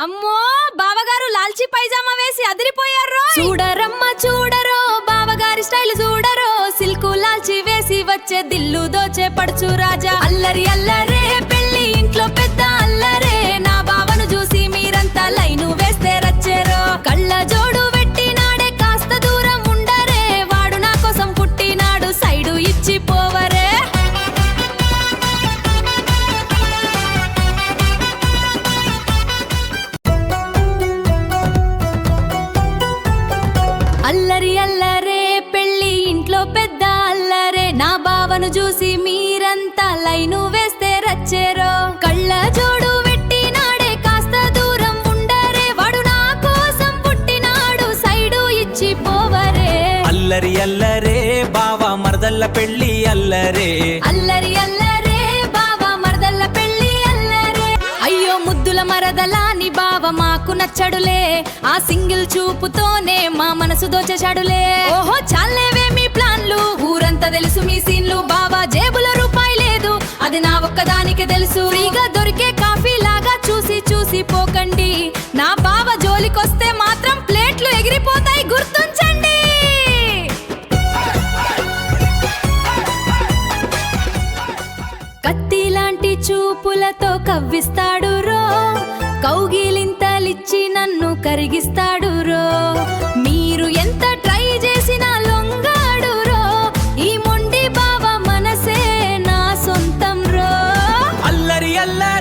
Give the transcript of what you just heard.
అమ్మో బావగారు లాల్చి పైజామా వేసి అదిరిపోయారు. చూడరమ్మ చూడరో బావగారి స్టైల్ చూడరో, సిల్కు లాల్చి వేసి వచ్చే దిల్లు దోచే పడుచు రాజా. అల్లరి అల్లరే పెళ్లి ఇంట్లో పెద్ద అల్లరే, నా బావను చూసి మీరంతా లైను వేస్తే రచ్చేరో. కళ్ళ జోడు పెట్టినాడే కాస్త దూరం ఉండరే, వాడు నా కోసం పుట్టినాడు సైడు ఇచ్చి పోవరే. అల్లరి అల్లరే పెళ్లి ఇంట్లో పెద్ద అల్లరే, నా బావను చూసి మీరంతా లైను వేస్తే రచ్చేరో. కళ్ళ జోడు పెట్టినాడే కాస్త దూరం ఉండరే, వాడు నా కోసం పుట్టినాడు సైడు ఇచ్చి పోవరే. అల్లరి అల్లరే బావ మరదల్ల పెళ్లి అల్లరే, అల్లరి అల్లరే బావ మరదల్ల పెళ్లి అల్లరే. అయ్యో ముద్దుల మరదలా నీ బావ మాకు నచ్చడులే, ఆ సింగిల్ చూపుతోనే మా మనసు దోచేశాడులే. ఓహో చాలేవే మీ ప్లాన్లు, ఊరంతా తెలుసు మీ సీన్లు. బావా జేబులో రూపాయి లేదు, అది నా ఒక్కదానికి తెలుసు. ఫ్రీగా దొరికే కాఫీ లాగా చూసి చూసి పోకండి, నా బావ జోలికొస్తే మాత్రం ప్లేట్లు ఎగిరిపోతాయి గుర్తుంచండి. కత్తి లాంటి చూపులతో కవ్విస్తాడు రో, కౌగిలింతలిచ్చి నన్ను కరిగిస్తాడు రో. మీరు ఎంత ట్రై చేసినా లొంగాడు రో, ఈ మొండి బావ మనసే నా సొంతం రో. అల్లరి అల్లరి